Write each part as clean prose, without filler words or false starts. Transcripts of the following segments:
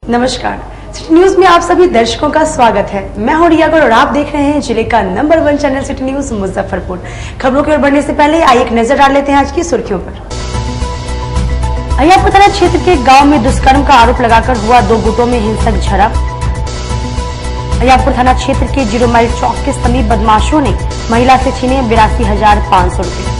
नमस्कार, city news में आप सभी दर्शकों का स्वागत है। मैं हूं रिया गौड़ और आप देख रहे हैं जिले का number 1 channel city news Muzaffarpur. खबरों की ओर बढ़ने से पहले आइए एक नजर डाल लेते हैं आज की सुर्खियों पर। अहियापुर थाना क्षेत्र के गांव में दुष्कर्म का आरोप लगाकर हुआ 2 गुटों में हिंसक झड़प। अहियापुर थाना क्षेत्र के 0 माइल चौक के समीप बदमाशों ने महिला से छीने 82,500 रुपए।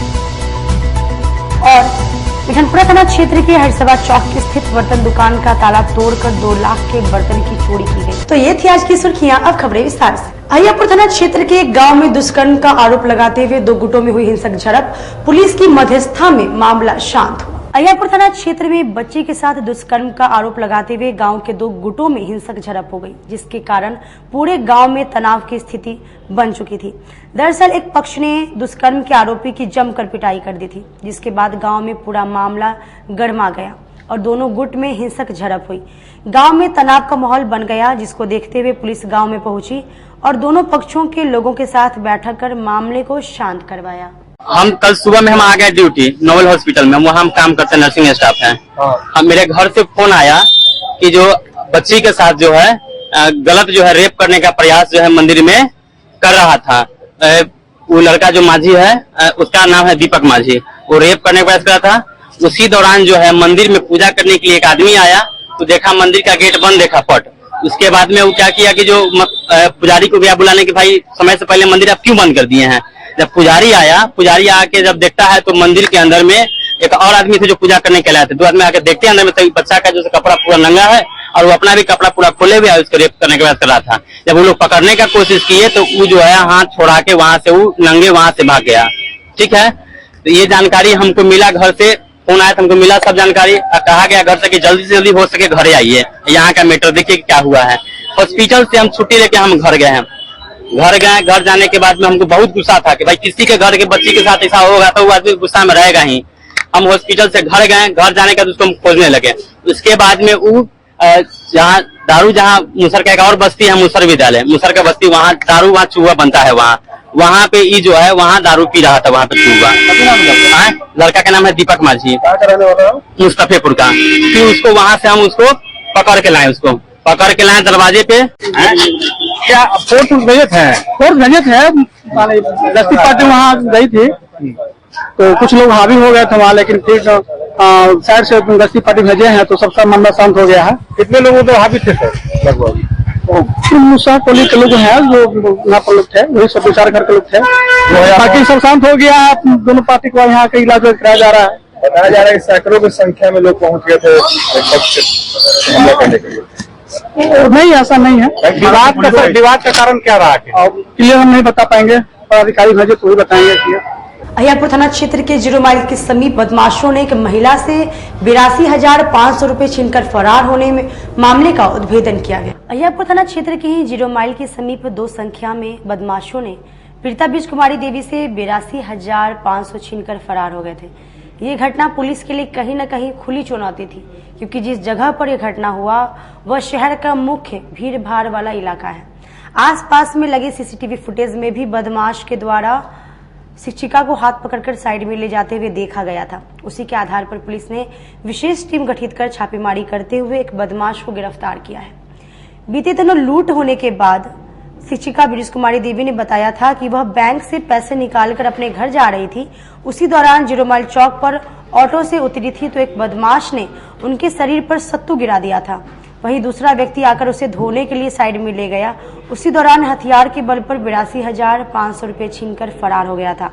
और मिठनपुरा थाना क्षेत्र के हरसभा चौक स्थित बर्तन दुकान का ताला तोड़कर 2 लाख के बर्तन की चोरी की गई। तो ये थी आज की सुर्खियां, अब खबरें विस्तार से। अहियापुर थाना क्षेत्र के एक गांव में दुष्कर्म का आरोप लगाते हुए 2 गुटों में हुई हिंसक झड़प। पुलिस की मध्यस्थता में मामला शांत हुआ। अहियापुर थाना क्षेत्र में बच्ची के साथ दुष्कर्म का आरोप लगाते हुए गांव के 2 गुटों में हिंसक झड़प हो गई, जिसके कारण पूरे गांव में तनाव की स्थिति बन चुकी थी। दरअसल एक पक्ष ने दुष्कर्म के आरोपी की जमकर पिटाई कर दी थी, जिसके बाद गांव में पूरा मामला गरमा गया और दोनों गुट में हिंसक झड़प हुई। गांव में तनाव का माहौल बन गया, जिसको देखते हुए पुलिस गांव में पहुंची और दोनों पक्षों के लोगों के साथ बैठक कर मामले को शांत करवाया। हम कल सुबह में हम आ गए ड्यूटी नोबल हॉस्पिटल में, वहाँ हम काम करते हैं, नर्सिंग स्टाफ हैं। हम मेरे घर से फोन आया कि जो बच्ची के साथ जो है गलत जो है रेप करने का प्रयास जो है मंदिर में कर रहा था। वो लड़का जो माझी है, उसका नाम है दीपक माझी, वो रेप करने का प्रयास कर रहा था। उसी दौरान जो है मंदिर में पूजा करने के लिए एक आदमी आया तो देखा मंदिर का गेट बंद, देखा फट। उसके बाद में वो क्या किया कि जो पुजारी को गया बुलाने के भाई समय से पहले मंदिर आप क्यों बंद कर दिए हैं। जब पुजारी आके जब देखता है तो मंदिर के अंदर में एक और आदमी थे जो पूजा करने के लिए आए थे। 2 आदमी आके देखते हैं अंदर में तभी बच्चा का जो कपड़ा पूरा नंगा है और वो अपना भी कपड़ा पूरा खोले हुए उसको रेप करने के प्रयास कर रहा था। जब वो लोग पकड़ने का कोशिश किए तो वो जो है हाथ छोड़ा के वहां से वो नंगे वहां से भाग गया। ठीक है, तो ये जानकारी हमको मिला, घर से फोन आया, हमको मिला सब जानकारी। कहा गया घर से कि जल्दी से जल्दी हो सके घरे आइए, यहाँ का मैटर देखिए क्या हुआ है। हॉस्पिटल से हम छुट्टी लेके हम घर गए हैं। घर जाने के बाद में हमको बहुत गुस्सा था कि भाई किसी के घर के बच्ची के साथ ऐसा होगा तो वो आदमी गुस्सा में रहेगा ही। हम हॉस्पिटल से घर गए, घर जाने के बाद उसको हम खोजने लगे। उसके बाद में वो जहाँ मुसर का एक और बस्ती है, मुसर विद्यालय, मुसर का बस्ती, वहाँ दारू, वहाँ चूहा बनता है, वहाँ पे ये जो है वहाँ दारू पी रहा था, वहाँ पे चूहा। लड़का का नाम है दीपक माझी, मुस्तफेपुर का। फिर उसको वहाँ से हम उसको पकड़ के लाए दरवाजे पे। क्या फोर्स भेजे थे दस्ती पार्टी वहाँ गई थी तो कुछ लोग हावी हो गए थे वहाँ, लेकिन फिर साइड से दस्ती पार्टी भेजे हैं तो सबका मामला शांत हो गया है। कितने लोगों तो हावी थे सर लगभग? टोली के लोग हैं जो यहाँ पर लोग थे, वही सब विचार करके लोग थे। बाकी सब शांत हो गया है। दोनों पार्टी को यहाँ का इलाज कराया जा रहा है। बताया जा रहा है सैकड़ों की संख्या में लोग पहुँच गए थे हमला करने के लिए। नहीं, ऐसा नहीं है। विवाद का कारण क्या रहा? क्लियर हम नहीं बता पाएंगे, और अधिकारी भेजे तो ही बताएंगे। अहियापुर थाना क्षेत्र के 0 माइल के समीप बदमाशों ने एक महिला से 82,500 रुपए छीनकर फरार होने में मामले का उद्भेदन किया गया। अहियापुर थाना क्षेत्र के ही 0 माइल के समीप 2 संख्या में बदमाशों ने पीड़िता बीज कुमारी देवी से 82,500 छीनकर फरार हो गए थे। ये घटना पुलिस के लिए कहीं न कहीं खुली चुनौती थी, क्योंकि जिस जगह पर यह घटना हुआ वह शहर का मुख्य भीड़ भाड़ वाला इलाका है। आसपास में लगे सीसीटीवी फुटेज में भी बदमाश के द्वारा शिक्षिका को हाथ पकड़कर साइड में ले जाते हुए देखा गया था। उसी के आधार पर पुलिस ने विशेष टीम गठित कर छापेमारी करते हुए एक बदमाश को गिरफ्तार किया है। बीते दिनों लूट होने के बाद शिक्षिका ब्रिज कुमारी देवी ने बताया था कि वह बैंक से पैसे निकालकर अपने घर जा रही थी। उसी दौरान 0 माइल चौक पर ऑटो से उतरी थी तो एक बदमाश ने उनके शरीर पर सत्तू गिरा दिया था। वहीं दूसरा व्यक्ति आकर उसे धोने के लिए साइड में ले गया। उसी दौरान हथियार के बल पर 82,500 रुपए छीनकर फरार हो गया था।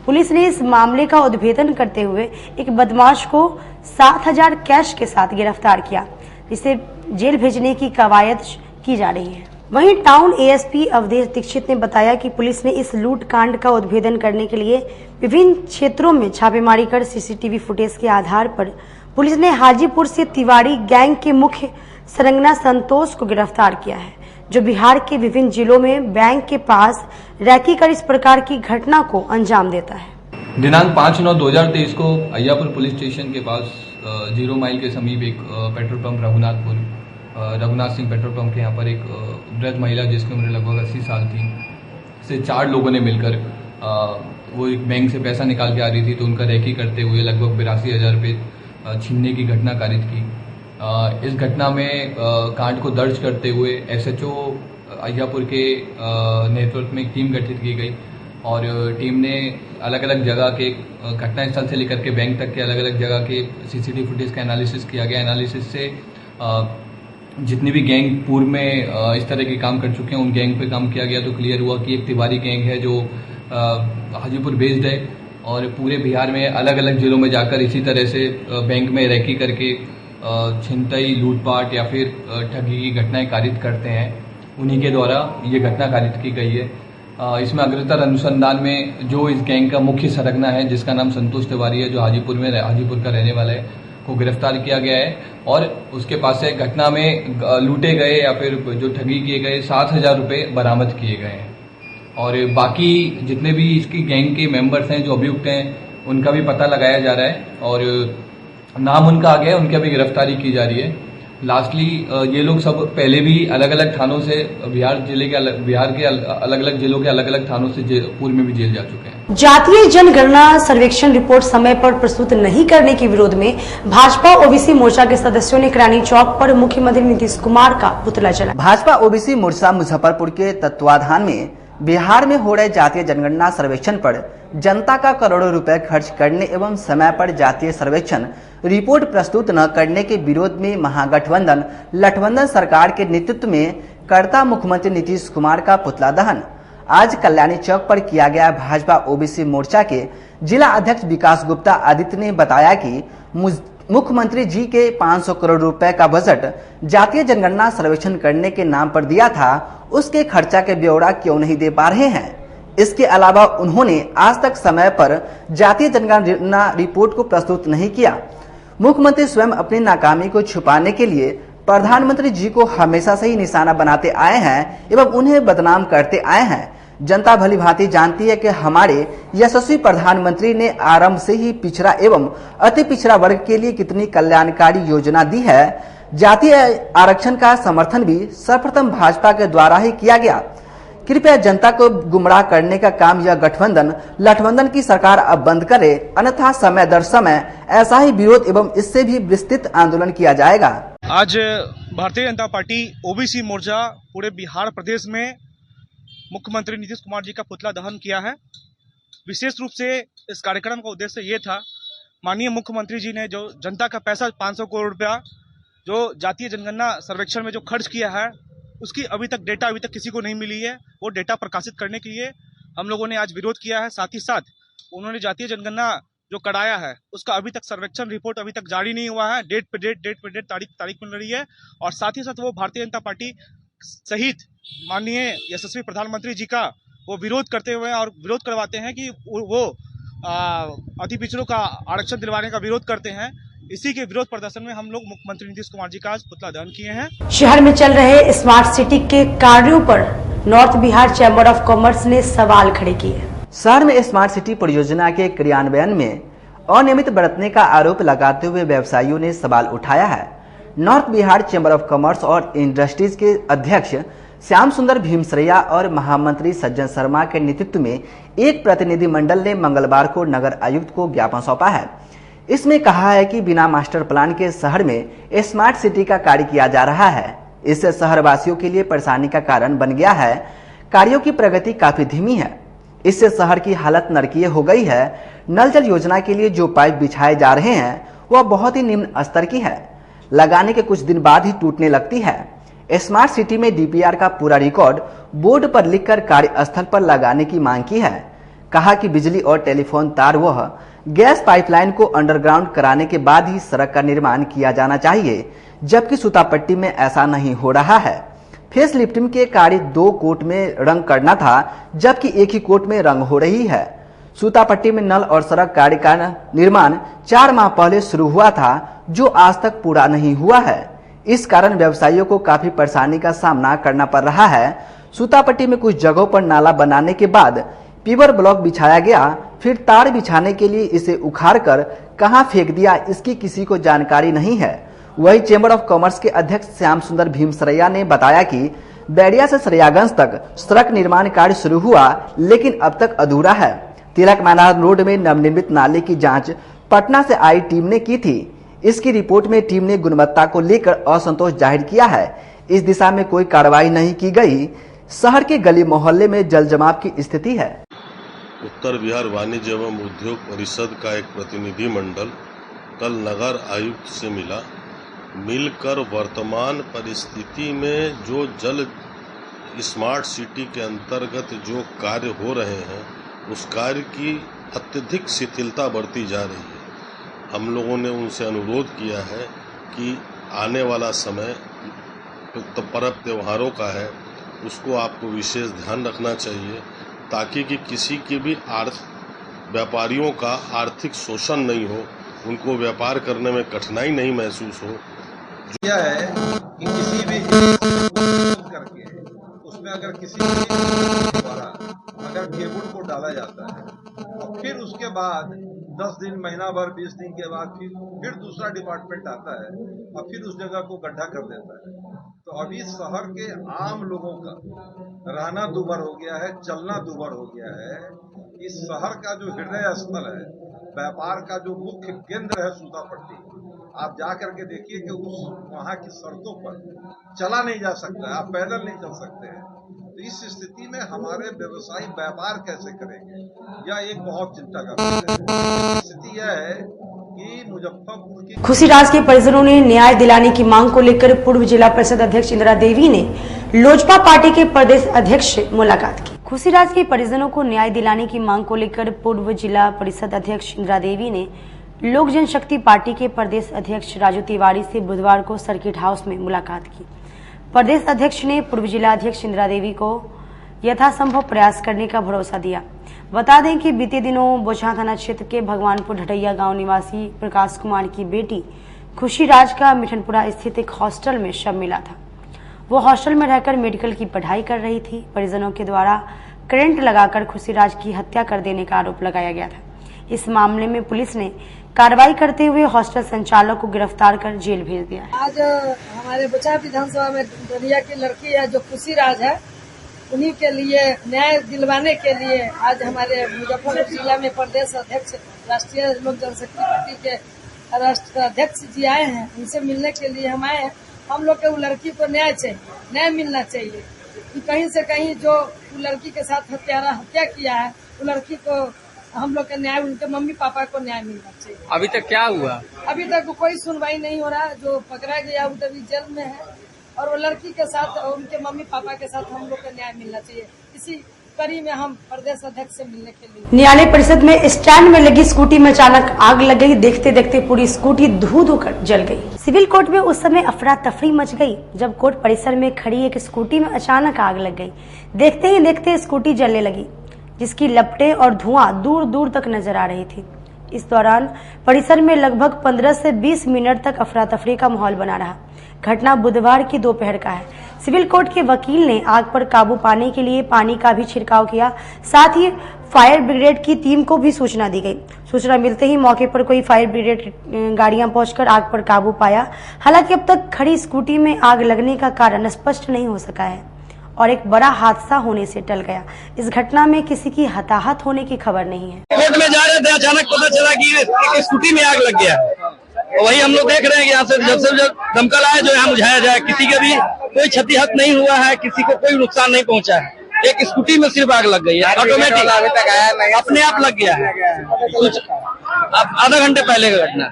पुलिस ने इस मामले का उद्भेदन करते हुए एक बदमाश को 7,000 कैश के साथ गिरफ्तार किया, जिसे जेल भेजने की कवायद की जा रही है। वहीं टाउन एएसपी अवधेश दीक्षित ने बताया कि पुलिस ने इस लूट कांड का उद्भेदन करने के लिए विभिन्न क्षेत्रों में छापेमारी कर सीसीटीवी फुटेज के आधार पर पुलिस ने हाजीपुर से तिवारी गैंग के मुख्य सरंगना संतोष को गिरफ्तार किया है, जो बिहार के विभिन्न जिलों में बैंक के पास रैकी कर इस प्रकार की घटना को अंजाम देता है। दिनांक 5/9/2023 को अहियापुर पुलिस स्टेशन के पास 0 माइल के समीप एक petrol pump Raghunath Singh petrol pump के यहाँ पर एक वृद्ध महिला जिसकी उम्र लगभग 80 साल थी से 4 लोगों ने मिलकर वो एक बैंक से पैसा निकाल के आ रही थी तो उनका रैकी करते हुए लगभग 82,000 रुपये छीनने की घटना कारित की। इस घटना में कांड को दर्ज करते हुए एसएचओ अय्यापुर के नेतृत्व में एक टीम गठित की गई और टीम ने अलग अलग जगह के घटनास्थल से लेकर के बैंक तक के अलग अलग जगह के सीसीटीवी फुटेज का एनालिसिस किया गया। एनालिसिस से जितनी भी गैंग पूर्व में इस तरह के काम कर चुके हैं उन गैंग पे काम किया गया तो क्लियर हुआ कि एक तिवारी गैंग है जो हाजीपुर बेस्ड है और पूरे बिहार में अलग अलग जिलों में जाकर इसी तरह से बैंक में रैकी करके छिनतई, लूटपाट या फिर ठगी की घटनाएं कारित करते हैं। उन्हीं के द्वारा ये घटना कारित की गई है। इसमें अग्रतर अनुसंधान में जो इस गैंग का मुख्य सरगना है जिसका नाम संतोष तिवारी है जो हाजीपुर का रहने वाला है को गिरफ्तार किया गया है और उसके पास से घटना में लूटे गए या फिर जो ठगी किए गए 7,000 रुपये बरामद किए गए हैं और बाकी जितने भी इसकी गैंग के मेंबर्स हैं जो अभियुक्त हैं उनका भी पता लगाया जा रहा है और नाम उनका आ गया है, उनकी अभी गिरफ्तारी की जा रही है। लास्टली ये लोग सब पहले भी अलग अलग थानों से बिहार के अलग अलग जिलों के अलग अलग थानों से पूर्व में भी जेल जा चुके हैं। जातीय जनगणना सर्वेक्षण रिपोर्ट समय पर प्रस्तुत नहीं करने के विरोध में भाजपा ओबीसी मोर्चा के सदस्यों ने करानी चौक पर मुख्यमंत्री नीतीश कुमार का पुतला जलाया। भाजपा ओबीसी मोर्चा मुजफ्फरपुर के तत्वाधान में बिहार में हो रहे जातीय जनगणना सर्वेक्षण पर जनता का करोड़ों रुपए खर्च करने एवं समय पर जातीय सर्वेक्षण रिपोर्ट प्रस्तुत न करने के विरोध में महागठबंधन लठबंधन सरकार के नेतृत्व में करता मुख्यमंत्री नीतीश कुमार का पुतला दहन आज कल्याणी चौक पर किया गया। भाजपा ओबीसी मोर्चा के जिला अध्यक्ष विकास गुप्ता आदित्य ने बताया कि मुख्यमंत्री जी के 500 करोड़ रुपए का बजट जातीय जनगणना सर्वेक्षण करने के नाम पर दिया था, उसके खर्चा के ब्यौरा क्यों नहीं दे पा रहे हैं। इसके अलावा उन्होंने आज तक समय पर जातीय जनगणना रिपोर्ट को प्रस्तुत नहीं किया। मुख्यमंत्री स्वयं अपनी नाकामी को छुपाने के लिए प्रधानमंत्री जी को हमेशा से ही निशाना बनाते आए हैं एवं उन्हें बदनाम करते आए हैं। जनता भली भांति जानती है कि हमारे यशस्वी प्रधानमंत्री ने आरंभ से ही पिछड़ा एवं अति पिछड़ा वर्ग के लिए कितनी कल्याणकारी योजना दी है। जातीय आरक्षण का समर्थन भी सर्वप्रथम भाजपा के द्वारा ही किया गया। कृपया जनता को गुमराह करने का काम यह गठबंधन लठबंधन की सरकार अब बंद करे, अन्यथा समय दर समय ऐसा ही विरोध एवं इससे भी विस्तृत आंदोलन किया जाएगा। आज भारतीय जनता पार्टी ओबीसी मोर्चा पूरे बिहार प्रदेश में मुख्यमंत्री नीतीश कुमार जी का पुतला दहन किया है। विशेष रूप से इस कार्यक्रम का उद्देश्य ये था, माननीय मुख्यमंत्री जी ने जो जनता का पैसा 500 करोड़ रुपया जो जातीय जनगणना सर्वेक्षण में जो खर्च किया है उसकी अभी तक किसी को नहीं मिली है। वो डेटा प्रकाशित करने के लिए हम लोगों ने आज विरोध किया है। साथ ही साथ उन्होंने जातीय जनगणना जो कराया है उसका अभी तक सर्वेक्षण रिपोर्ट अभी तक जारी नहीं हुआ है। डेट पे डेट तारीख मिल रही है और साथ ही साथ वो भारतीय जनता पार्टी सहित माननीय यशस्वी प्रधानमंत्री जी का वो विरोध करते हुए और विरोध करवाते हैं कि वो अति पिछड़ों का आरक्षण दिलवाने का विरोध करते हैं। इसी के विरोध प्रदर्शन में हम लोग मुख्यमंत्री नीतीश कुमार जी का आज पुतला दहन किए हैं। शहर में चल रहे स्मार्ट सिटी के कार्यों पर north Bihar chamber of commerce ने सवाल खड़े किए। शहर में स्मार्ट सिटी परियोजना के क्रियान्वयन में अनियमित बरतने का आरोप लगाते हुए व्यवसायियों ने सवाल उठाया है। North Bihar chamber of commerce और इंडस्ट्रीज के अध्यक्ष श्याम सुंदर भीमसरैया और महामंत्री सज्जन शर्मा के नेतृत्व में एक प्रतिनिधिमंडल ने मंगलवार को नगर आयुक्त को ज्ञापन सौंपा है। इसमें कहा है कि बिना मास्टर प्लान के शहर में स्मार्ट सिटी का कार्य किया जा रहा है। इससे शहरवासियों के लिए परेशानी का कारण बन गया है। कार्यों की प्रगति काफी धीमी है। इससे शहर की हालत नरकीय हो गई है। नल जल योजना के लिए जो पाइप बिछाए जा रहे हैं वह बहुत ही निम्न स्तर की है, लगाने के कुछ दिन बाद ही टूटने लगती है। स्मार्ट सिटी में डीपीआर का पूरा रिकॉर्ड बोर्ड पर लिखकर कार्यस्थल पर लगाने की मांग की है। कहा कि बिजली और टेलीफोन तार व गैस पाइपलाइन को अंडरग्राउंड कराने के बाद ही सड़क का निर्माण किया जाना चाहिए, जबकि सूतापट्टी में ऐसा नहीं हो रहा है। फेस लिफ्टिंग के कार्य 2 कोट में रंग करना था, जबकि एक ही कोट में रंग हो रही है। सूतापट्टी में नल और सड़क कार्य का निर्माण 4 माह पहले शुरू हुआ था, जो आज तक पूरा नहीं हुआ है। इस कारण व्यवसायियों को काफी परेशानी का सामना करना पड़ रहा है। सूतापट्टी में कुछ जगहों पर नाला बनाने के बाद पीवर ब्लॉक बिछाया गया, फिर तार बिछाने के लिए इसे उखाड़कर कहां फेंक दिया, इसकी किसी को जानकारी नहीं है। वही चैम्बर ऑफ कॉमर्स के अध्यक्ष श्याम सुंदर भीमसरैया ने बताया कि बैरिया से सरियागंज तक सड़क निर्माण कार्य शुरू हुआ, लेकिन अब तक अधूरा है। तिलक मैदान रोड में नवनिर्मित नाले की जांच पटना से आई टीम ने की थी। इसकी रिपोर्ट में टीम ने गुणवत्ता को लेकर असंतोष जाहिर किया है। इस दिशा में कोई कार्रवाई नहीं की गई। शहर के गली मोहल्ले में जल जमाव की स्थिति है। उत्तर बिहार वाणिज्य एवं उद्योग परिषद का एक प्रतिनिधि मंडल कल नगर आयुक्त से मिलकर वर्तमान परिस्थिति में जो जल स्मार्ट सिटी के अंतर्गत जो कार्य हो रहे हैं उस कार्य की अत्यधिक शिथिलता बढ़ती जा रही है। हम लोगों ने उनसे अनुरोध किया है कि आने वाला समय तो पर्व त्योहारों का है, उसको आपको विशेष ध्यान रखना चाहिए ताकि कि किसी की भी व्यापारियों का आर्थिक शोषण नहीं हो, उनको व्यापार करने में कठिनाई नहीं महसूस हो। यह है कि किसी भी करके उसमें अगर किसी द्वारा अगर केबल को डाला जाता है और फिर उसके बाद 10 दिन, महीना भर, 20 दिन के बाद फिर दूसरा डिपार्टमेंट आता है और फिर उस जगह को गड्ढा कर देता है, तो अभी शहर के आम लोगों का रहना दूभर हो गया है, चलना दूभर हो गया है। इस शहर का जो हृदय स्थल है, व्यापार का जो मुख्य केंद्र है सूतापट्टी, आप जा करके देखिए कि वहाँ की सड़कों पर चला नहीं जा सकता है, आप पैदल नहीं चल सकते हैं। तो इस स्थिति में हमारे व्यवसायी व्यापार कैसे करेंगे, यह एक बहुत चिंता का विषय है। स्थिति यह है कि मुजफ्फरपुर की खुशीराज के परिजनों ने न्याय दिलाने की मांग को लेकर पूर्व जिला परिषद अध्यक्ष इंदिरा देवी ने लोजपा पार्टी के प्रदेश अध्यक्ष से मुलाकात की। खुशीराज के परिजनों को न्याय दिलाने की मांग को लेकर पूर्व जिला परिषद अध्यक्ष इंदिरा देवी ने लोक जनशक्ति पार्टी के प्रदेश अध्यक्ष राजू तिवारी से बुधवार को सर्किट हाउस में मुलाकात की। प्रदेश अध्यक्ष ने पूर्व जिला अध्यक्ष इंदिरा देवी को यथासंभव प्रयास करने का भरोसा दिया। बता दें कि बीते दिनों बोचहा थाना क्षेत्र के भगवानपुर ढटैया गांव निवासी प्रकाश कुमार की बेटी खुशीराज का मिठनपुरा स्थित एक हॉस्टल में शव मिला था। वो हॉस्टल में रहकर मेडिकल की पढ़ाई कर रही थी। परिजनों के द्वारा करंट लगाकर खुशीराज की हत्या कर देने का आरोप लगाया गया था। इस मामले में पुलिस ने कार्रवाई करते हुए हॉस्टल संचालक को गिरफ्तार कर जेल भेज दिया है। आज हमारे बोचहा विधानसभा में ढटैया की लड़की है जो खुशीराज है, उन्हीं के लिए न्याय दिलवाने के लिए आज हमारे मुजफ्फरपुर जिला में प्रदेश अध्यक्ष राष्ट्रीय लोक जनशक्ति पार्टी के राष्ट्रीय अध्यक्ष जी आए हैं। उनसे मिलने के लिए हम आए हैं। हम लोग के वो लड़की को न्याय चाहिए, न्याय मिलना चाहिए। कहीं से कहीं जो लड़की के साथ हत्या किया है, वो लड़की को हम लोग का न्याय, उनके मम्मी पापा को न्याय मिलना चाहिए। अभी तक क्या हुआ? अभी तक कोई सुनवाई नहीं हो रहा। जो पकड़ा गया वो तभी जेल में है और वो लड़की के साथ और उनके मम्मी पापा के साथ हम लोग को न्याय मिलना चाहिए। इसी कड़ी में हम प्रदेश अध्यक्ष से मिलने के लिए न्यायालय परिषद में स्टैंड में लगी स्कूटी में अचानक आग लग गई। देखते देखते पूरी स्कूटी धू कर जल गई। सिविल कोर्ट में उस समय अफरा तफरी मच गई जब कोर्ट परिसर में खड़ी एक स्कूटी में अचानक आग लग गई। देखते ही देखते स्कूटी जलने लगी, जिसकी लपटें और धुआं दूर दूर तक नजर आ रही थी। इस दौरान परिसर में लगभग 15 से 20 मिनट तक अफरा तफरी का माहौल बना रहा। घटना बुधवार की दोपहर का है। सिविल कोर्ट के वकील ने आग पर काबू पाने के लिए पानी का भी छिड़काव किया। साथ ही फायर ब्रिगेड की टीम को भी सूचना दी गई। सूचना मिलते ही मौके पर कोई फायर ब्रिगेड गाड़ियां पहुंचकर आग पर काबू पाया। हालांकि अब तक खड़ी स्कूटी में आग लगने का कारण स्पष्ट नहीं हो सका है और एक बड़ा हादसा होने से टल गया। इस घटना में किसी की हताहत होने की खबर नहीं है। कोर्ट में जा रहे थे, अचानक पता चला कि स्कूटी में आग लग गया। वही हम लोग देख रहे हैं कि यहाँ से जब दमकल आया जो यहाँ बुझाया जाए। किसी के भी कोई क्षतिहत नहीं हुआ है, किसी को कोई नुकसान नहीं पहुँचा है। एक स्कूटी में सिर्फ आग लग गई है, ऑटोमेटिक अपने आप लग गया है। अब आधा घंटे पहले का घटना।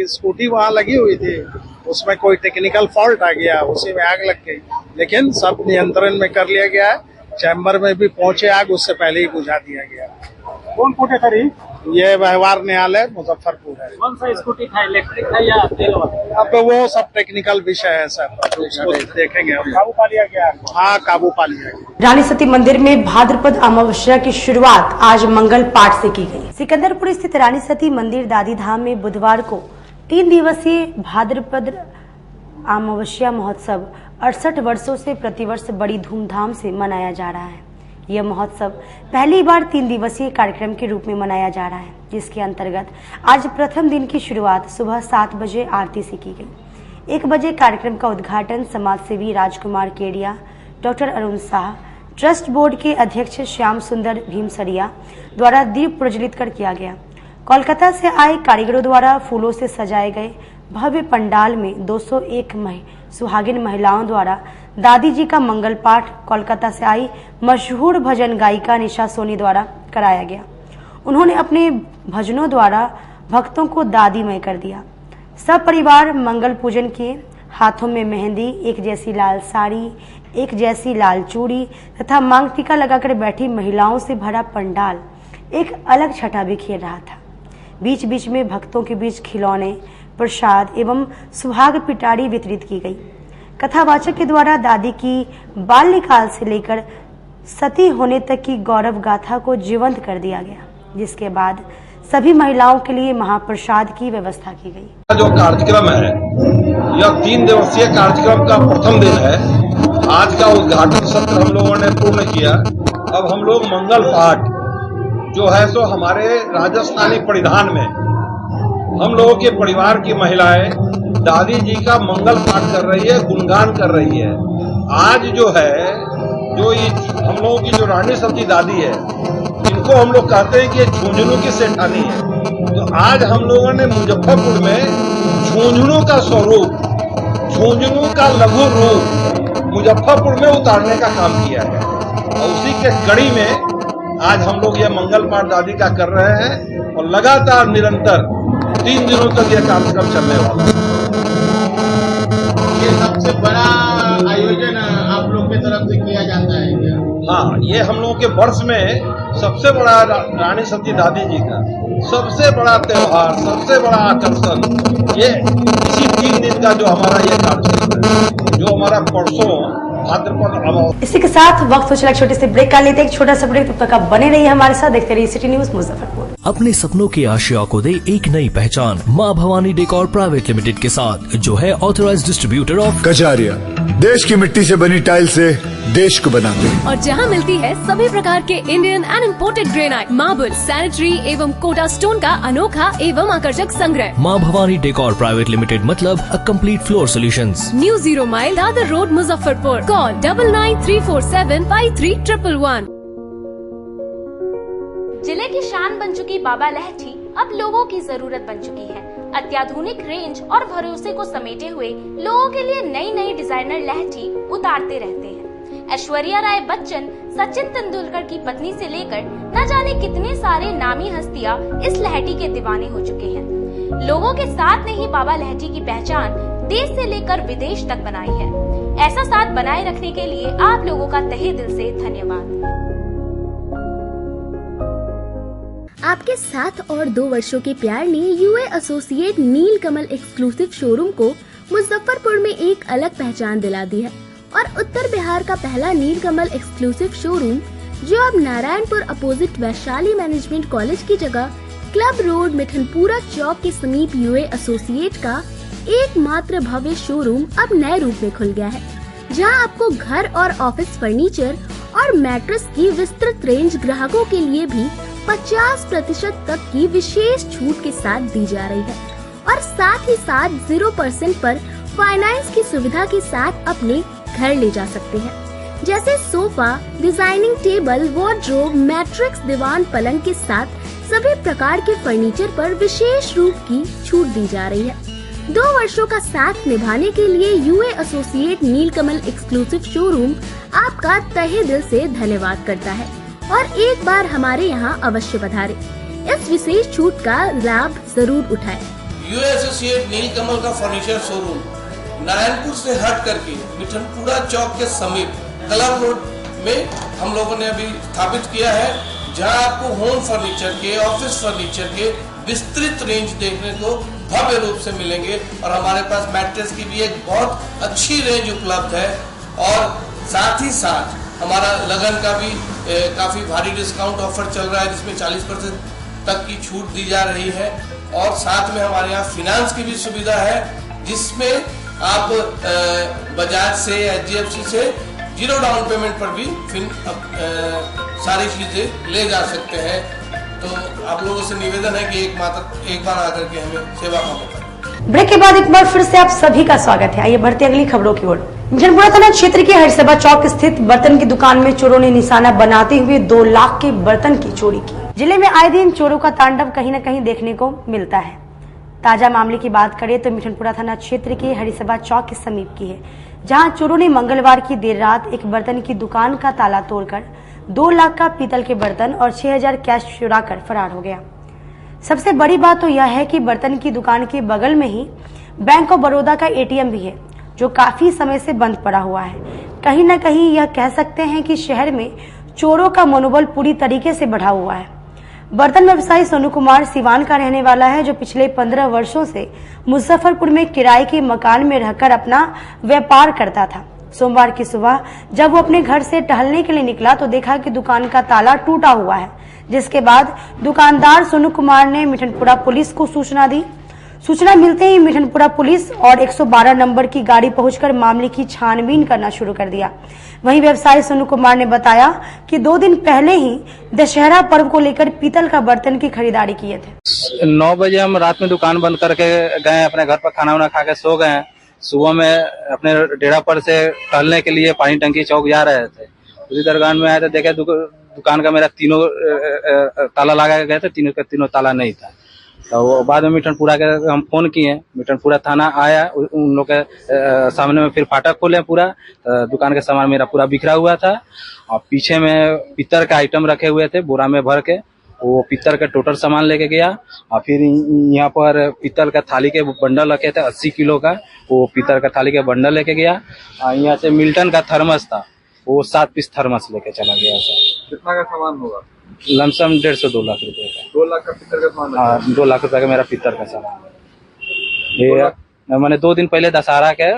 स्कूटी वहाँ लगी हुई थी, उसमें कोई टेक्निकल फॉल्ट आ गया, उसी में आग लग गई। लेकिन सब नियंत्रण में कर लिया गया है। चैम्बर में भी पहुंचे आग, उससे पहले ही बुझा दिया गया। कौन कोटे खरी? ये व्यवहार न्यायालय मुजफ्फरपुर है। कौन सा स्कूटी था, इलेक्ट्रिक था या तेल वाला? अब वो सब टेक्निकल विषय है सर, उसको देखेंगे हम। काबू पा लिया गया? हाँ, काबू पा लिया गया। रानी सती मंदिर में भाद्रपद अमावस्या की शुरुआत आज मंगल पाठ से की गई। सिकंदरपुर स्थित रानी सती मंदिर दादी धाम में बुधवार को 3 दिवसीय भाद्रपद अमावस्या महोत्सव 68 वर्षों से प्रतिवर्ष बड़ी धूमधाम से मनाया जा रहा है। यह महोत्सव पहली बार 3 दिवसीय कार्यक्रम के रूप में मनाया जा रहा है, जिसके अंतर्गत आज प्रथम दिन की शुरुआत सुबह 7 बजे आरती से की गई। 1 बजे कार्यक्रम का उद्घाटन समाजसेवी Rajkumar Kedia, doctor Arun Shah, trust board के अध्यक्ष श्याम सुंदर भीमसरिया द्वारा दीप प्रज्वलित कर किया गया। कोलकाता से आए कारीगरों द्वारा फूलों से सजाए गए भव्य पंडाल में 201 सुहागिन महिलाओं द्वारा दादी जी का मंगल पाठ कोलकाता से आई मशहूर भजन गायिका निशा सोनी द्वारा कराया गया। उन्होंने अपने भजनों द्वारा भक्तों को दादीमय कर दिया। सब परिवार मंगल पूजन किए। हाथों में मेहंदी, एक जैसी लाल साड़ी, एक जैसी लाल चूड़ी तथा मांग टीका लगाकर बैठी महिलाओं से भरा पंडाल एक अलग छटा बिखेर रहा था। बीच बीच में भक्तों के बीच खिलौने, प्रसाद एवं सुहाग पिटारी वितरित की गई। कथावाचक के द्वारा दादी की बाल्यकाल से लेकर सती होने तक की गौरव गाथा को जीवंत कर दिया गया, जिसके बाद सभी महिलाओं के लिए महाप्रसाद की व्यवस्था की गई। जो कार्यक्रम है यह 3 दिवसीय कार्यक्रम का प्रथम दिन है। आज का उद्घाटन सत्र हम लोगों ने पूर्ण किया। अब हम लोग मंगल पाठ जो है सो हमारे राजस्थानी परिधान में हम लोगों के परिवार की महिलाएं दादी जी का मंगल पाठ कर रही है, गुणगान कर रही है। आज जो है जो ये हम लोगों की जो रानी सब्जी दादी है, इनको हम लोग कहते हैं कि ये झुंझुनू की सेठानी है। तो आज हम लोगों ने मुजफ्फरपुर में झुंझुनू का स्वरूप, झुंझुनू का लघु रूप मुजफ्फरपुर में उतारने का काम किया है। और उसी के कड़ी में आज हम लोग ये मंगल पाठ दादी का कर रहे हैं और लगातार निरंतर 3 दिनों तक यह कार्यक्रम चलने वाला है। ये सबसे बड़ा आयोजन आप लोग की तरफ से किया जाता है क्या? हाँ, ये हम लोगों के वर्ष में सबसे बड़ा रानी सती दादी जी का सबसे बड़ा त्योहार, सबसे बड़ा आकर्षण ये इसी 3 दिन का जो हमारा ये कार्यक्रम है, जो हमारा परसों भाद्रपद। इसी के साथ वक्त हो चला छोटे से ब्रेक का, लेते एक छोटा सा ब्रेक। तब तक आप बने रहिए हमारे साथ, देखते रहिए सिटी न्यूज मुजफ्फरपुर। अपने सपनों की आशिया को दे एक नई पहचान माँ भवानी डेकोर प्राइवेट लिमिटेड के साथ, जो है ऑथराइज्ड डिस्ट्रीब्यूटर ऑफ कचारिया। देश की मिट्टी से बनी टाइल से देश को बनाते हैं और जहां मिलती है सभी प्रकार के Indian and imported granite, marble, sanitary एवं कोटा स्टोन का अनोखा एवं आकर्षक संग्रह। माँ भवानी डेकोर प्राइवेट लिमिटेड मतलब a complete floor solutions. New 0 mile Dadar road Muzaffarpur. Call 9934753111। जिले की शान बन चुकी बाबा लहठी अब लोगों की जरूरत बन चुकी है। अत्याधुनिक रेंज और भरोसे को समेटे हुए लोगों के लिए नई नई डिजाइनर लहठी उतारते रहते हैं। ऐश्वर्या राय बच्चन, सचिन तेंदुलकर की पत्नी से लेकर न जाने कितने सारे नामी हस्तियां इस लहठी के दीवाने हो चुके हैं। लोगों के साथ ने ही बाबा लहठी की पहचान देश से लेकर विदेश तक बनाई है। ऐसा साथ बनाए रखने के लिए आप लोगों का तहे दिल से धन्यवाद। आपके 7 और 2 वर्षों के प्यार ने यूए एसोसिएट नीलकमल एक्सक्लूसिव शोरूम को मुजफ्फरपुर में एक अलग पहचान दिला दी है और उत्तर बिहार का पहला नीलकमल एक्सक्लूसिव शोरूम, जो अब Narayanpur opposite Vaishali management college की जगह क्लब रोड मिठनपुरा चौक के समीप यूए एसोसिएट का एकमात्र भव्य शोरूम अब नए रूप में खुल गया है, जहां आपको घर और ऑफिस फर्नीचर और मैट्रेस की विस्तृत रेंज ग्राहकों के लिए भी 50% तक की विशेष छूट के साथ दी जा रही है और साथ ही साथ 0% पर फाइनेंस की सुविधा के साथ अपने घर ले जा सकते हैं। जैसे sofa, designing table, wardrobe, matrix, दीवान, पलंग के साथ सभी प्रकार के फर्नीचर पर विशेष रूप की छूट दी जा रही है। 2 वर्षों का साथ निभाने के लिए यूए एसोसिएट नीलकमल एक्सक्लूसिव शोरूम आपका तहे दिल से धन्यवाद करता है और एक बार हमारे यहाँ अवश्य पधारें। इस विशेष छूट का लाभ जरूर उठाएं। यूए एसोसिएट नीलकमल का फर्नीचर शोरूम नारायणपुर से हट करके मिठनपुरा चौक के समीप क्लब रोड में हम लोगों ने अभी स्थापित किया है, जहां आपको होम फर्नीचर के, ऑफिस फर्नीचर के विस्तृत रेंज देखने को भव्य रूप से मिलेंगे और हमारे पास मैट्रेस की भी एक बहुत अच्छी रेंज उपलब्ध है और साथ ही साथ हमारा लगन का भी काफी भारी डिस्काउंट ऑफर चल रहा है, जिसमें 40% तक की छूट दी जा रही है और साथ में हमारे यहाँ फाइनेंस की भी सुविधा है, जिसमें आप बजाज से, एचडीएफसी से 0 डाउन पेमेंट पर भी सारी चीजें ले जा सकते हैं। तो आप लोगों से निवेदन है कि एक बार आकर के हमें सेवा का मौका। ब्रेक के बाद एक बार फिर से आप सभी का स्वागत है। आइए बढ़ते अगली खबरों की ओर। मिठनपुरा थाना क्षेत्र के हरसभा चौक स्थित बर्तन की दुकान में चोरों ने निशाना बनाते हुए 2 लाख के बर्तन की चोरी की। जिले में आए दिन चोरों का तांडव कहीं न कहीं देखने को मिलता है। ताजा मामले की बात करें तो मिठनपुरा थाना क्षेत्र के हरिसभा चौक के समीप की है, जहां चोरों ने मंगलवार की देर रात एक बर्तन की दुकान का ताला तोड़कर 2 लाख का पीतल के बर्तन और 6000 कैश चुराकर फरार हो गया। सबसे बड़ी बात तो यह है कि बर्तन की दुकान के बगल में ही बैंक ऑफ बड़ौदा का एटीएम भी है, जो काफी समय से बंद पड़ा हुआ है। कहीं न कहीं यह कह सकते हैं कि शहर में चोरों का मनोबल पूरी तरीके से बढ़ा हुआ है। बर्तन व्यवसायी सोनू कुमार सिवान का रहने वाला है, जो पिछले 15 वर्षों से मुजफ्फरपुर में किराए के मकान में रहकर अपना व्यापार करता था। सोमवार की सुबह जब वो अपने घर से टहलने के लिए निकला तो देखा कि दुकान का ताला टूटा हुआ है, जिसके बाद दुकानदार सोनू कुमार ने मिठनपुरा पुलिस को सूचना दी। सूचना मिलते ही मिठनपुरा पुलिस और 112 नंबर की गाड़ी पहुंचकर मामले की छानबीन करना शुरू कर दिया। वहीं व्यवसायी सोनू कुमार ने बताया कि 2 दिन पहले ही दशहरा पर्व को लेकर पीतल का बर्तन की खरीदारी किए थे। 9 बजे हम रात में दुकान बंद करके गए, अपने घर पर खाना वाना खा के सो गए। सुबह में अपने डेरा पर से टहलने के लिए पानी टंकी चौक जा रहे थे। उसी दरगान में आए थे, देखे दुकान का मेरा तीनों ताला लगा गए थे, तीनों का तीनों ताला नहीं था। तो बाद में मिठनपुरा के हम फोन किए, मिठनपुरा थाना आया, उन लोग के सामने में फिर फाटक खोले पूरा। दुकान का सामान मेरा पूरा बिखरा हुआ था और पीछे में पीतल का आइटम रखे हुए थे बोरा में भर के। वो पीतल का टोटल सामान लेके गया और फिर यहाँ पर पीतल का थाली के बंडल रखे थे 80 किलो का, वो पीतल का थाली के बंडल लेके गया। यहाँ से मिल्टन का थर्मस था, वो 7 पीस थर्मस लेके चला गया। सर कितना का सामान होगा? लमसम 150-2 लाख रुपए का। 2 लाख का पीतल का सामान? हाँ, 2 लाख रुपए का मेरा पीतल का सामान है। ये मैंने 2 दिन पहले दशहरा के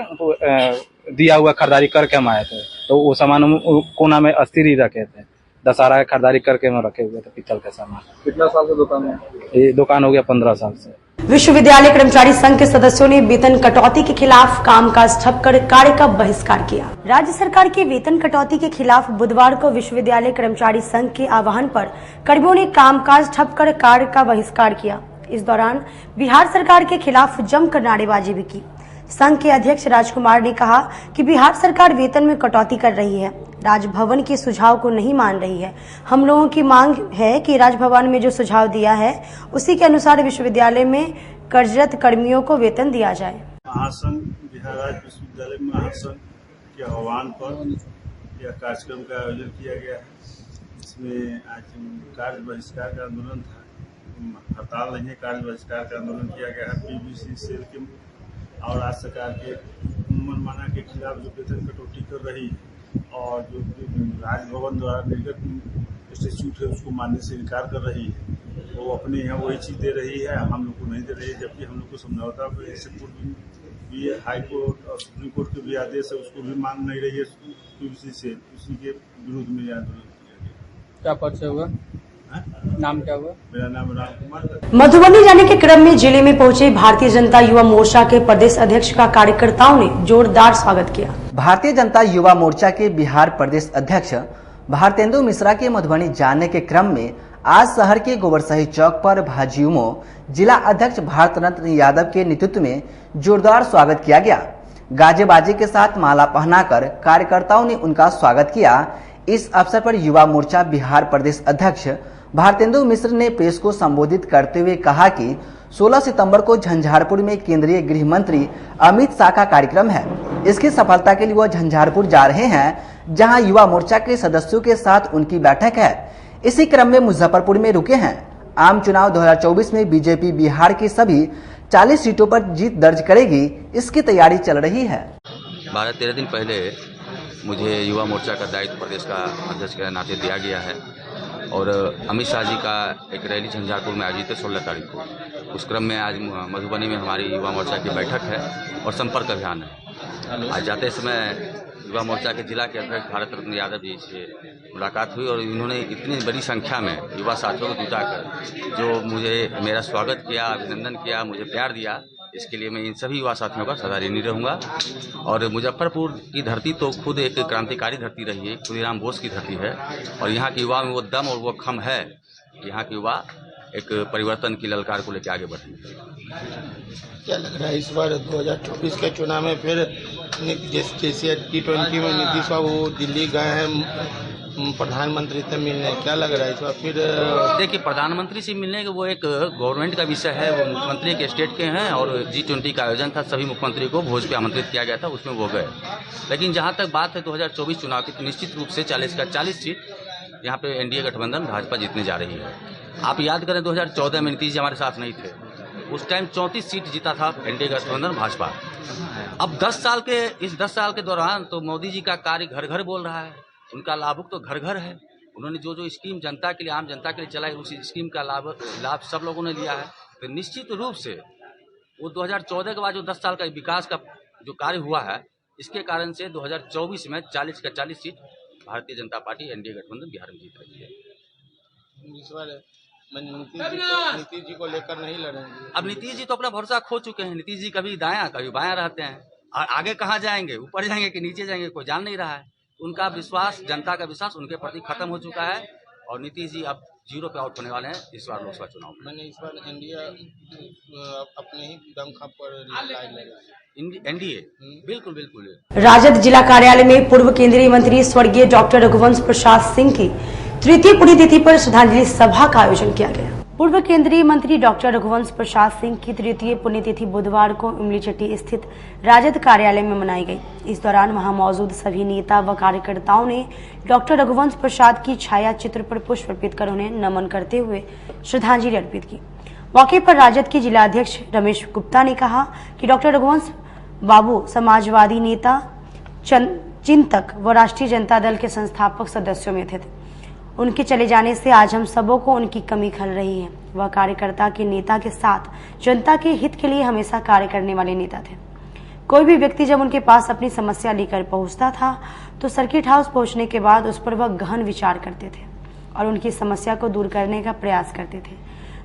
दिया हुआ खरीदारी करके हम आए थे, तो वो सामान हम कोना में अस्थिर ही रखे थे। दशहरा की खरीदारी करके हम रखे हुए थे पीतल का सामान। कितना साल से दुकान है? ये दुकान हो गया 15 साल से। विश्वविद्यालय कर्मचारी संघ के सदस्यों ने वेतन कटौती के खिलाफ कामकाज ठप कर कार्य का बहिष्कार किया। राज्य सरकार के वेतन कटौती के खिलाफ बुधवार को विश्वविद्यालय कर्मचारी संघ के आह्वान पर कर्मियों ने कामकाज ठप कर कार्य का बहिष्कार किया। इस दौरान बिहार सरकार के खिलाफ जमकर नारेबाजी भी की। संघ के अध्यक्ष राजकुमार ने कहा कि बिहार सरकार वेतन में कटौती कर रही है, राजभवन के सुझाव को नहीं मान रही है। हम लोगों की मांग है कि राजभवन में जो सुझाव दिया है उसी के अनुसार विश्वविद्यालय में कार्यरत कर्मियों को वेतन दिया जाए। महासंघ बिहार राज्य विश्वविद्यालय महासंघ के आह्वान पर यह कार्यक्रम का आयोजन किया गया है। इसमें आज कार्य बहिष्कार का आंदोलन था, हड़ताल नहीं है, कार्य बहिष्कार का आंदोलन किया गया है। पीबीसी सेल के और राज्य सरकार के मनमाना के खिलाफ जो वेतन कटौती कर रही है और जो राजभवन द्वारा निर्गत इंस्टीट्यूट है उसको मानने से इनकार कर रही है, वो अपने यहाँ वही चीज़ दे रही है, हम लोग को नहीं दे रही है। जबकि हम लोग को समझौता इससे पूर्व भी हाई कोर्ट और सुप्रीम कोर्ट के भी आदेश है, उसको भी मान नहीं रही है पीबीसी से, उसी के विरोध में आंदोलन किया गया। क्या परिचय हुआ? नाम क्या हुआ? मेरा नाम राजकुमार। मधुबनी जाने के क्रम में जिले में पहुंचे भारतीय जनता युवा मोर्चा के प्रदेश अध्यक्ष का कार्यकर्ताओं ने जोरदार स्वागत किया। भारतीय जनता युवा मोर्चा के बिहार प्रदेश अध्यक्ष भारतेंदु मिश्रा के मधुबनी जाने के क्रम में आज शहर के गोबरसही चौक पर भाजयुमो जिला अध्यक्ष भारत रत्न यादव के नेतृत्व में जोरदार स्वागत किया गया। गाजे बाजे के साथ माला पहनाकर कार्यकर्ताओं ने उनका स्वागत किया। इस अवसर पर युवा मोर्चा बिहार प्रदेश अध्यक्ष भारतेंदु मिश्र ने प्रेस को संबोधित करते हुए कहा कि 16 सितंबर को झंझारपुर में केंद्रीय गृह मंत्री अमित शाह का कार्यक्रम है। इसकी सफलता के लिए वह झंझारपुर जा रहे हैं, जहां युवा मोर्चा के सदस्यों के साथ उनकी बैठक है। इसी क्रम में मुजफ्फरपुर में रुके हैं। आम चुनाव 2024 में बीजेपी बिहार की सभी 40 सीटों पर जीत दर्ज करेगी, इसकी तैयारी चल रही है। 12-13 दिन पहले मुझे युवा मोर्चा का दायित्व प्रदेश का अध्यक्ष के नाते दिया गया है और अमित शाह जी का एक रैली झंझारपुर में आयोजित है 16 तारीख को। उस क्रम में आज मधुबनी में हमारी युवा मोर्चा की बैठक है और संपर्क अभियान है। आज जाते समय युवा मोर्चा के जिला के अध्यक्ष भारत रत्न यादव जी से मुलाकात हुई और इन्होंने इतनी बड़ी संख्या में युवा साथियों को जुटाकर जो मुझे मेरा स्वागत किया, अभिनंदन किया, मुझे प्यार दिया, इसके लिए मैं इन सभी युवा साथियों का सदा ऋणी रहूँगा। और मुजफ्फरपुर की धरती तो खुद एक क्रांतिकारी धरती रही है, खुदीराम बोस की धरती है और यहाँ के युवा में वो दम और वो खम है, यहाँ के युवा एक परिवर्तन की ललकार को लेकर आगे बढ़ेंगे। क्या लग रहा है इस बार 2024 के चुनाव में फिर जैसे T20 में नीतीश बाबू दिल्ली गए हैं, प्रधानमंत्री से मिलने, क्या लग रहा है इस बार फिर? देखिए, प्रधानमंत्री से मिलने के वो एक गवर्नमेंट का विषय है, वो मुख्यमंत्री के स्टेट के हैं और G20 का आयोजन था, सभी मुख्यमंत्री को भोज पे आमंत्रित किया गया था, उसमें वो गए। लेकिन जहाँ तक बात है 2024 चुनाव की, तो निश्चित रूप से 40 का 40 सीट यहाँ पे एनडीए गठबंधन भाजपा जीतने जा रही है। आप याद करें 2014 में नीतीश जी हमारे साथ नहीं थे, उस टाइम 34 सीट जीता था एनडीए गठबंधन भाजपा। अब 10 साल के दौरान तो मोदी जी का कार्य घर घर बोल रहा है, उनका लाभुक तो घर घर है। उन्होंने जो स्कीम जनता के लिए, आम जनता के लिए चलाई, उसी स्कीम का लाभ सब लोगों ने लिया है। तो निश्चित रूप से वो 2014 के बाद जो 10 साल का विकास का जो कार्य हुआ है, इसके कारण से 2024 में 40 का 40 seat Bharatiya Janata party NDA गठबंधन बिहार में जीत रही है। इस बार नीतीश जी को लेकर नहीं लड़ेंगे? अब नीतीश जी तो अपना भरोसा खो चुके हैं। नीतीश जी कभी दायां कभी बायां रहते हैं, और आगे कहाँ जाएंगे, ऊपर जाएंगे कि नीचे जाएंगे, कोई जान नहीं रहा है। उनका विश्वास, जनता का विश्वास उनके प्रति खत्म हो चुका है और नीतीश जी अब 0 पे आउट होने वाले हैं इस बार लोकसभा चुनाव में। मैंने इस बार इंडिया अपने ही दमखम पर एनडीए बिल्कुल बिल्कुल। राजद जिला कार्यालय में पूर्व केंद्रीय मंत्री स्वर्गीय डॉक्टर रघुवंश प्रसाद सिंह की तृतीय पुण्यतिथि पर श्रद्धांजलि सभा का आयोजन किया गया। पूर्व केंद्रीय मंत्री डॉक्टर रघुवंश प्रसाद सिंह की तृतीय पुण्यतिथि बुधवार को इमलीचट्टी स्थित राजद कार्यालय में मनाई गई। इस दौरान वहां मौजूद सभी नेता व कार्यकर्ताओं ने डॉक्टर रघुवंश प्रसाद की छाया चित्र पर पुष्प अर्पित कर उन्हें नमन करते हुए श्रद्धांजलि अर्पित की। मौके पर राजद के जिलाध्यक्ष रमेश गुप्ता ने कहा कि डॉक्टर रघुवंश बाबू समाजवादी नेता, चिंतक व राष्ट्रीय जनता दल के संस्थापक सदस्यों में थे। उनके चले जाने से आज हम सबों को उनकी कमी खल रही है। वह कार्यकर्ता के नेता के साथ जनता के हित के लिए हमेशा कार्य करने वाले नेता थे। कोई भी व्यक्ति जब उनके पास अपनी समस्या लेकर पहुंचता था तो सर्किट हाउस पहुंचने के बाद उस पर वह गहन विचार करते थे और उनकी समस्या को दूर करने का प्रयास करते थे।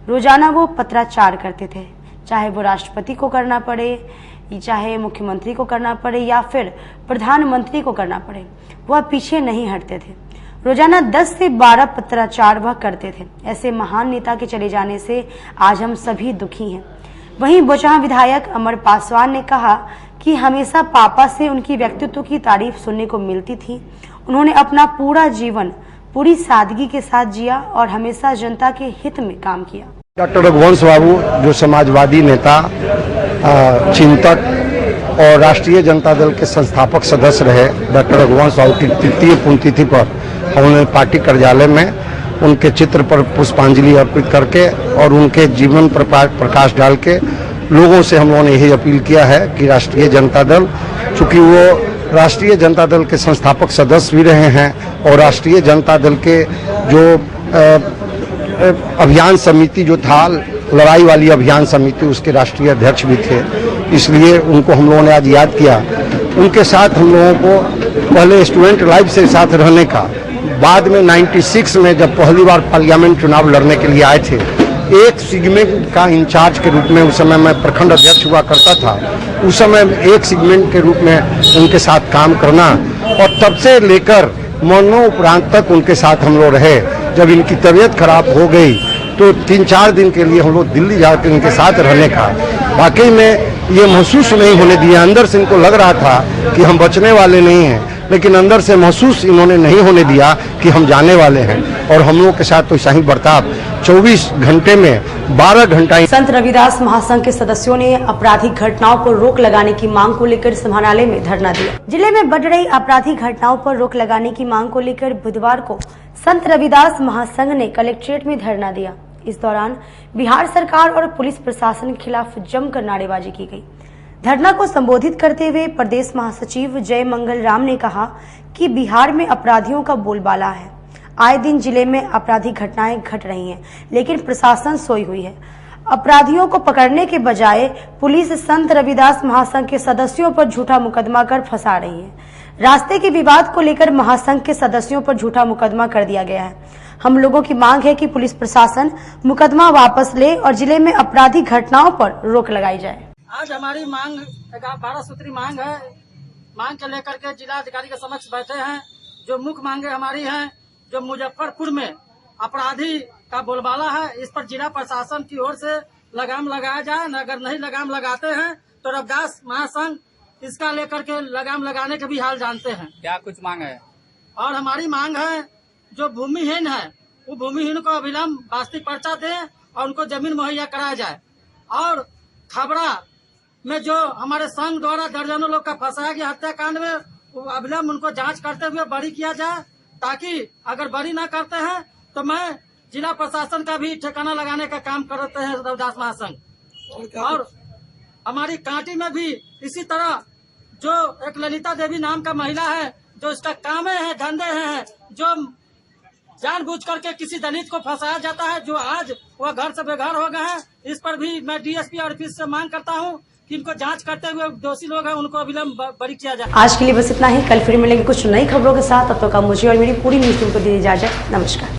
रोजाना वो पत्राचार करते थे, चाहे वो राष्ट्रपति को करना पड़े, चाहे मुख्यमंत्री को करना पड़े या फिर प्रधानमंत्री को करना पड़े, वह पीछे नहीं हटते थे। रोजाना 10 से 12 पत्राचार वह करते थे। ऐसे महान नेता के चले जाने से आज हम सभी दुखी हैं। वहीं बोचहा विधायक अमर पासवान ने कहा कि हमेशा पापा से उनकी व्यक्तित्व की तारीफ सुनने को मिलती थी। उन्होंने अपना पूरा जीवन पूरी सादगी के साथ जिया और हमेशा जनता के हित में काम किया। डॉक्टर रघुवंश बाबू जो समाजवादी नेता, चिंतक और राष्ट्रीय जनता दल के संस्थापक सदस्य रहे, डॉक्टर रघुवंश बाबू की तृतीय पुण्यतिथि पर हमने पार्टी कार्यालय में उनके चित्र पर पुष्पांजलि अर्पित करके और उनके जीवन पर प्रकाश डाल के लोगों से हम लोगों ने यही अपील किया है कि राष्ट्रीय जनता दल, चूंकि वो राष्ट्रीय जनता दल के संस्थापक सदस्य भी रहे हैं और राष्ट्रीय जनता दल के जो अभियान समिति जो था, लड़ाई वाली अभियान समिति, उसके राष्ट्रीय अध्यक्ष भी थे, इसलिए उनको हम लोगों ने आज याद किया। उनके साथ हम लोगों को पहले स्टूडेंट लाइफ से साथ रहने का, बाद में 96 में जब पहली बार पार्लियामेंट चुनाव लड़ने के लिए आए थे, एक सेगमेंट का इंचार्ज के रूप में, उस समय मैं प्रखंड अध्यक्ष हुआ करता था, उस समय एक सेगमेंट के रूप में उनके साथ काम करना और तब से लेकर मरणोपरांत तक उनके साथ हम लोग रहे। जब इनकी तबीयत खराब हो गई तो 3-4 दिन के लिए हम लोग दिल्ली जाकर इनके साथ रहने का, वाकई में ये महसूस नहीं होने दिया। अंदर से इनको लग रहा था कि हम बचने वाले नहीं हैं, लेकिन अंदर से महसूस इन्होंने नहीं होने दिया कि हम जाने वाले हैं। और हम लोग के साथ तो ऐसा ही बर्ताव 24 घंटे में 12 घंटा। संत रविदास महासंघ के सदस्यों ने आपराधिक घटनाओं पर रोक लगाने की मांग को लेकर समाहरणालय में धरना दिया। जिले में बढ़ रही आपराधिक घटनाओं पर रोक लगाने की मांग को लेकर बुधवार को संत रविदास महासंघ ने कलेक्ट्रेट में धरना दिया। इस दौरान बिहार सरकार और पुलिस प्रशासन के खिलाफ जमकर नारेबाजी की गई। धरना को संबोधित करते हुए प्रदेश महासचिव जय मंगल राम ने कहा कि बिहार में अपराधियों का बोलबाला है। आए दिन जिले में आपराधिक घटनाएं घट रही हैं, लेकिन प्रशासन सोई हुई है। अपराधियों को पकड़ने के बजाय पुलिस संत रविदास महासंघ के सदस्यों पर झूठा मुकदमा कर फंसा रही है। रास्ते के विवाद को लेकर महासंघ के सदस्यों पर झूठा मुकदमा कर दिया गया है। हम लोगों की मांग है कि पुलिस प्रशासन मुकदमा वापस ले और जिले में आपराधिक घटनाओं पर रोक लगाई जाए। आज हमारी मांग 12 सूत्री मांग है। मांग के लेकर के जिलाधिकारी के समक्ष बैठे हैं। जो मुख्य मांगे हमारी हैं, जो मुजफ्फरपुर में अपराधी का बोलबाला है, इस पर जिला प्रशासन की ओर से लगाम लगाया जाए। अगर नहीं लगाम लगाते हैं तो रविदास महासंघ इसका लेकर के लगाम लगाने के भी हाल जानते हैं। क्या कुछ मांग है? और हमारी मांग है जो भूमिहीन है वो भूमिहीन को अविलंब वास्तविक पर्चा दे और उनको जमीन मुहैया कराया जाए। और खबरा में जो हमारे संघ द्वारा दर्जनों लोग का फंसाया गया हत्याकांड में, वो अविलंब उनको जांच करते हुए बरी किया जाए, ताकि अगर बरी ना करते हैं तो मैं जिला प्रशासन का भी ठिकाना लगाने का काम करते हैं रविदास महासंघ। और हमारी कांटी में भी इसी तरह जो एक ललिता देवी नाम का महिला है, जो इसका काम है धंधे हैं, जो जानबूझ करके किसी दलित को फंसाया जाता है, जो आज वह घर से बेघर हो गए हैं। इस पर भी मैं डीएसपी ऑफिस से मांग करता हूं कि इनको जांच करते हुए दोषी लोग हैं उनको अविलंब बरी किया जाए। आज के लिए बस इतना ही। कल फिर मिलेंगे कुछ नई खबरों के साथ। तब तक का मुझे और मेरी पूरी न्यूज टीम को दी इजाजत। नमस्कार।